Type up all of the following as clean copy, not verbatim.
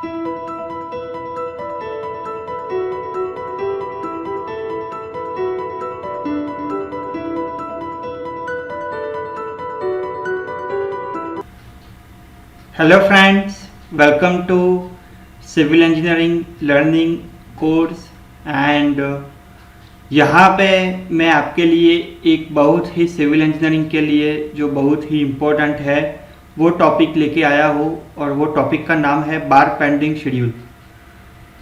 Hello friends, welcome to civil engineering learning course and यहाँ पे मैं आपके लिए एक बहुत ही सिविल इंजीनियरिंग के लिए जो बहुत ही इम्पोर्टेंट है वो टॉपिक लेके आया हूँ और वो टॉपिक का नाम है बार बेंडिंग शेड्यूल।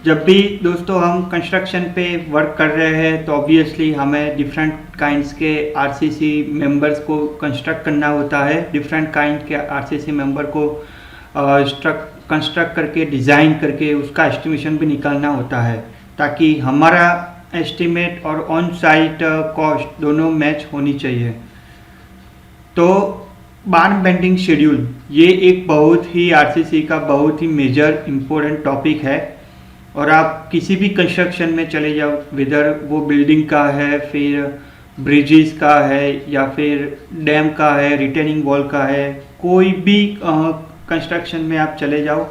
जब भी दोस्तों हम कंस्ट्रक्शन पे वर्क कर रहे हैं तो ऑब्वियसली हमें डिफरेंट काइंड्स के आरसीसी मेंबर्स को कंस्ट्रक्ट करना होता है। डिफरेंट काइंड के आरसीसी मेंबर को कंस्ट्रक्ट करके डिज़ाइन करके उसका एस्टिमेशन भी निकालना होता है ताकि हमारा एस्टिमेट और ऑन साइट कॉस्ट दोनों मैच होनी चाहिए। तो बार बेंडिंग शेड्यूल ये एक बहुत ही आरसीसी का बहुत ही मेजर इम्पोर्टेंट टॉपिक है और आप किसी भी कंस्ट्रक्शन में चले जाओ, वेदर वो बिल्डिंग का है, फिर ब्रिजेस का है या फिर डैम का है, रिटेनिंग वॉल का है, कोई भी कंस्ट्रक्शन में आप चले जाओ,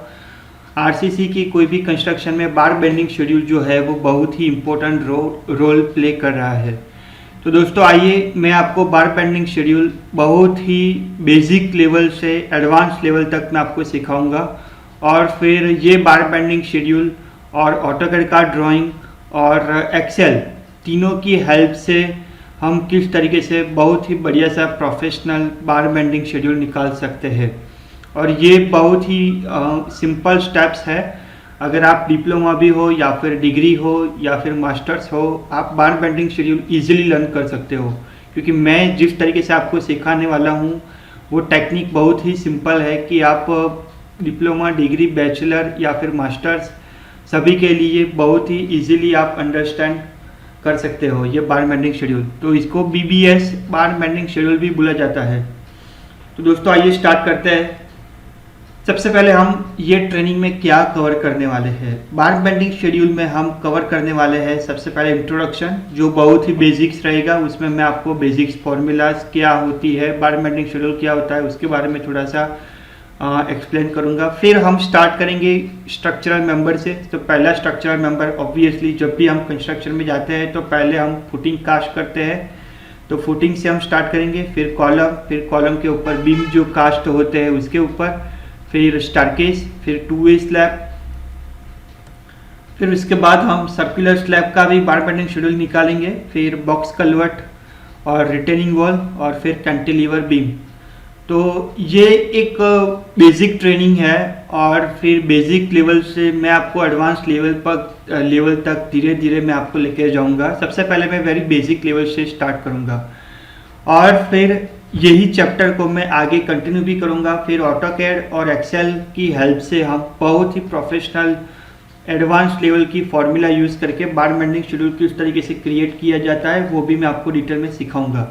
आरसीसी की कोई भी कंस्ट्रक्शन में बार बेंडिंग शेड्यूल जो है वो बहुत ही इम्पोर्टेंट रोल प्ले कर रहा है। तो दोस्तों आइए मैं आपको बार बेंडिंग शेड्यूल बहुत ही बेसिक लेवल से एडवांस लेवल तक मैं आपको सिखाऊंगा और फिर ये बार बेंडिंग शेड्यूल और ऑटोकैड का ड्राइंग और एक्सेल तीनों की हेल्प से हम किस तरीके से बहुत ही बढ़िया सा प्रोफेशनल बार बेंडिंग शेड्यूल निकाल सकते हैं। और ये बहुत ही सिंपल स्टेप्स है। अगर आप डिप्लोमा भी हो या फिर डिग्री हो या फिर मास्टर्स हो, आप बार बेंडिंग शेड्यूल इजीली लर्न कर सकते हो क्योंकि मैं जिस तरीके से आपको सिखाने वाला हूँ वो टेक्निक बहुत ही सिंपल है कि आप डिप्लोमा, डिग्री, बैचलर या फिर मास्टर्स सभी के लिए बहुत ही इजीली आप अंडरस्टैंड कर सकते हो ये बार बेंडिंग शेड्यूल। तो इसको बीबीएस बार बेंडिंग शेड्यूल भी बोला जाता है। तो दोस्तों आइए स्टार्ट करते हैं। सबसे पहले हम ये ट्रेनिंग में क्या कवर करने वाले हैं। बार बेंडिंग शेड्यूल में हम कवर करने वाले हैं सबसे पहले इंट्रोडक्शन जो बहुत ही बेसिक्स रहेगा। उसमें मैं आपको बेसिक्स फॉर्मूलाज क्या होती है, बार बेंडिंग शेड्यूल क्या होता है उसके बारे में थोड़ा सा एक्सप्लेन करूंगा। फिर हम स्टार्ट करेंगे स्ट्रक्चरल मेंबर से। तो पहला स्ट्रक्चरल मेंबर ऑब्वियसली जब भी हम कंस्ट्रक्शन में जाते हैं तो पहले हम फुटिंग कास्ट करते हैं, तो फुटिंग से हम स्टार्ट करेंगे, फिर कॉलम के ऊपर बीम जो कास्ट होते हैं उसके ऊपर, फिर स्टारकेस, फिर 2A स्लैब, फिर उसके बाद हम सर्कुलर स्लैब का भी बार बेंडिंग शेड्यूल निकालेंगे, फिर बॉक्स कलवर्ट और रिटेनिंग वॉल और फिर कैंटिलीवर बीम। तो ये एक बेसिक ट्रेनिंग है और फिर बेसिक लेवल से मैं आपको एडवांस लेवल तक धीरे धीरे मैं आपको लेके जाऊंगा। सबसे पहले मैं वेरी बेसिक लेवल से स्टार्ट करूंगा और फिर यही चैप्टर को मैं आगे कंटिन्यू भी करूंगा। फिर ऑटोकैड और एक्सेल की हेल्प से हम बहुत ही प्रोफेशनल एडवांस लेवल की फॉर्मूला यूज़ करके बार बेंडिंग शेड्यूल किस तरीके से क्रिएट किया जाता है वो भी मैं आपको डिटेल में सिखाऊंगा।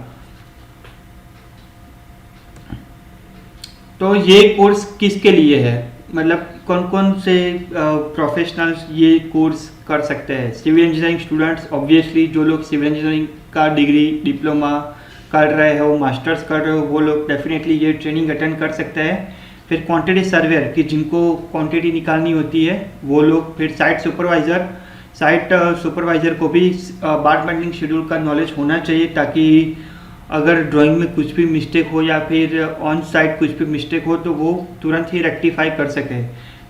तो ये कोर्स किसके लिए है, मतलब कौन कौन से प्रोफेशनल्स ये कोर्स कर सकते हैं। सिविल इंजीनियरिंग स्टूडेंट्स ऑब्वियसली जो लोग सिविल इंजीनियरिंग का डिग्री, डिप्लोमा कर रहे हो, मास्टर्स कर रहे हो, वो लोग डेफिनेटली ये ट्रेनिंग अटेंड कर सकते हैं। फिर क्वांटिटी सर्वेयर कि जिनको क्वांटिटी निकालनी होती है वो लोग, फिर साइट सुपरवाइज़र को भी बार बेंडिंग शेड्यूल का नॉलेज होना चाहिए ताकि अगर ड्राइंग में कुछ भी मिस्टेक हो या फिर ऑन साइट कुछ भी मिस्टेक हो तो वो तुरंत ही रेक्टिफाई कर सके।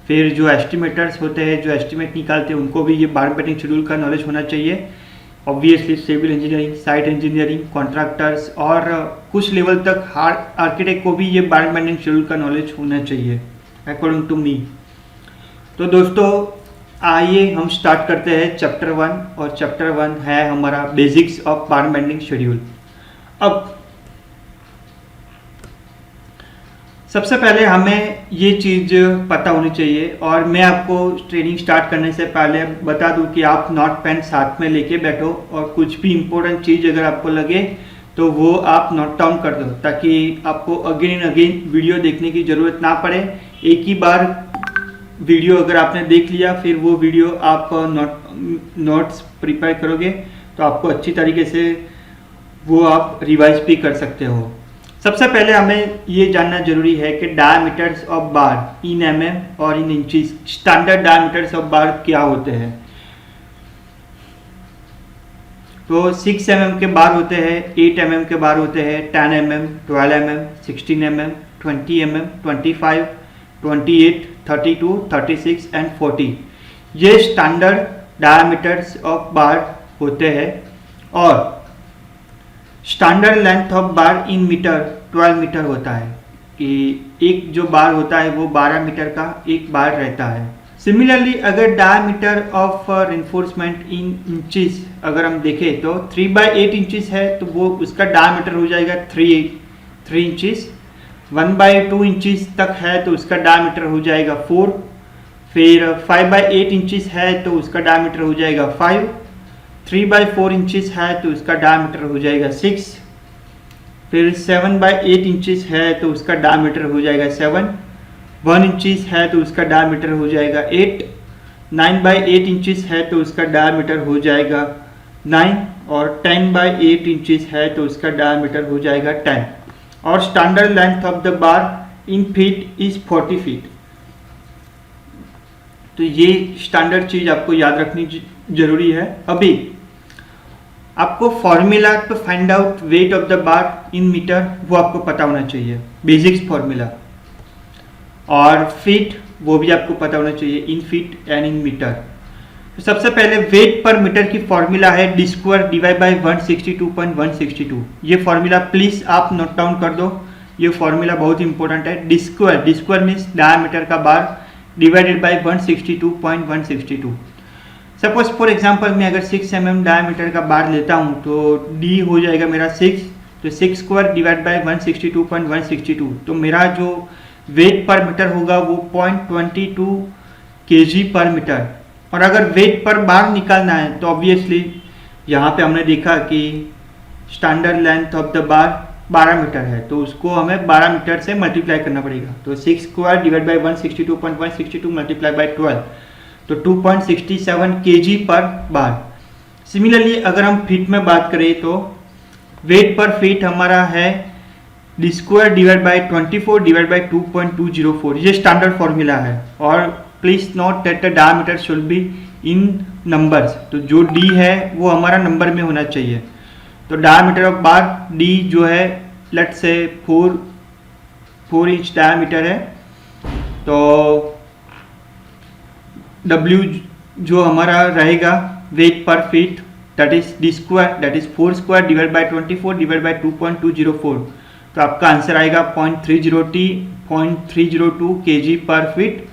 फिर जो एस्टिमेटर्स होते हैं, जो एस्टिमेट निकालते हैं, उनको भी ये बार बेंडिंग शेड्यूल का नॉलेज होना चाहिए। Obviously civil engineering, site engineering, contractors और कुछ लेवल तक आर्किटेक्ट को भी ये बार बेंडिंग शेड्यूल का नॉलेज होना चाहिए अकॉर्डिंग टू मी। तो दोस्तों आइए हम स्टार्ट करते हैं चैप्टर 1 और चैप्टर 1 है हमारा basics of bar bending schedule. अब सबसे पहले हमें ये चीज़ पता होनी चाहिए और मैं आपको ट्रेनिंग स्टार्ट करने से पहले बता दूं कि आप नोट पेन साथ में लेके बैठो और कुछ भी इम्पोर्टेंट चीज़ अगर आपको लगे तो वो आप नोट डाउन कर दो ताकि आपको अगेन एंड अगेन वीडियो देखने की ज़रूरत ना पड़े। एक ही बार वीडियो अगर आपने देख लिया फिर वो वीडियो आप नोट्स प्रिपेयर करोगे तो आपको अच्छी तरीके से वो आप रिवाइज भी कर सकते हो। सबसे पहले हमें ये जानना जरूरी है कि diameters of bar in mm और in inches, standard diameters of bar क्या होते हैं। तो 6 mm के बार होते हैं, 8 mm के बार होते हैं, 10 mm, 12 mm, 16 mm, 20 mm, 25, 28, 32, 36 and 40। ये स्टैंडर्ड डायमीटर्स ऑफ बार होते हैं। और standard length of bar in metre 12 metre होता है कि एक जो बार होता है वो 12 मीटर का एक बार रहता है। सिमिलरली अगर diameter of reinforcement in inches अगर हम देखें तो 3/8 इंचेस है तो वो उसका डायमीटर हो जाएगा 3 इंचेस। 1/2 इंचेस तक है तो उसका डायमीटर हो जाएगा 4। फिर 5/8 इंचेस है तो उसका डायमीटर हो जाएगा 5। 3/4 इंचेस है तो उसका डायमीटर हो जाएगा 6। फिर 7/8 इंचेस है तो उसका डायमीटर हो जाएगा 7। 1 इंचेस है तो उसका डायमीटर हो जाएगा 8। 9/8 इंचेस है तो उसका डायमीटर हो जाएगा 9। और 10/8 इंचेस है तो उसका डायमीटर हो जाएगा 10। और standard length of the bar in feet is 40 feet. तो ये स्टैंडर्ड चीज आपको याद रखनी जरूरी है। अभी आपको formula to find out weight of the bar in metre वो आपको पता होना चाहिए, बेसिक्स फॉर्मूला। और फीट वो भी आपको पता होना चाहिए, in feet and in metre. तो सबसे पहले वेट पर मीटर की फॉर्मूला है d² डिवाइड बाई 162.162। ये फॉर्मूला प्लीज आप नोट डाउन कर दो, ये फॉर्मूला बहुत इंपॉर्टेंट है। d² मीन्स डायमीटर का बार divided by 162.162। Suppose for example मैं अगर 6 mm डायमीटर का बार लेता हूँ तो d हो जाएगा मेरा 6, तो 6² डिवाइड बाई 162.162। तो मेरा जो वेट पर मीटर होगा वो 0.22 kg पर मीटर। और अगर वेट पर बार निकालना है तो ऑब्वियसली यहाँ पे हमने देखा कि standard length of the bar 12 metre है तो उसको हमें 12 मीटर से मल्टीप्लाई करना पड़ेगा। तो 6² डिवाइड बाई 162.162 मल्टीप्लाई बाई 12 तो 2.67 kg पर बार। सिमिलरली अगर हम फीट में बात करें तो वेट पर फीट हमारा है d² divide by 24 divide by 2.204। ये स्टैंडर्ड फॉर्मूला है। और please note that the diameter should be in numbers. तो जो d है वो हमारा नंबर में होना चाहिए। तो डायमीटर ऑफ बार d जो है लेट्स से 4 इंच डायमीटर है, तो W जो हमारा रहेगा वेट पर feet that is d² that is 4² divide by 24 divide by 2.204। तो आपका आंसर आएगा 0.3002 kg पर फीट।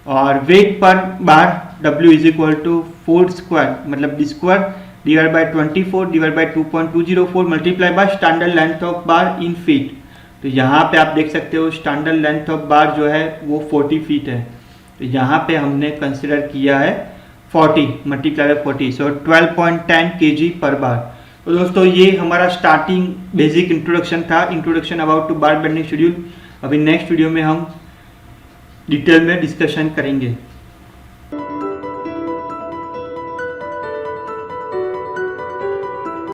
और वेट पर बार W इज इक्वल टू 4² मतलब d² divide by 24 divide by 2.204 multiply by standard length of bar in feet. तो यहाँ पे आप देख सकते हो स्टैंडर्ड लेंथ ऑफ बार जो है वो 40 फीट है। तो यहाँ पे हमने कंसिडर किया है 40 मल्टीप्लाई बाय 40, सो 12.10 kg पर बार। तो दोस्तों ये हमारा स्टार्टिंग बेसिक इंट्रोडक्शन था, introduction about to bar bending schedule. अभी नेक्स्ट वीडियो में हम डिटेल में डिस्कशन करेंगे।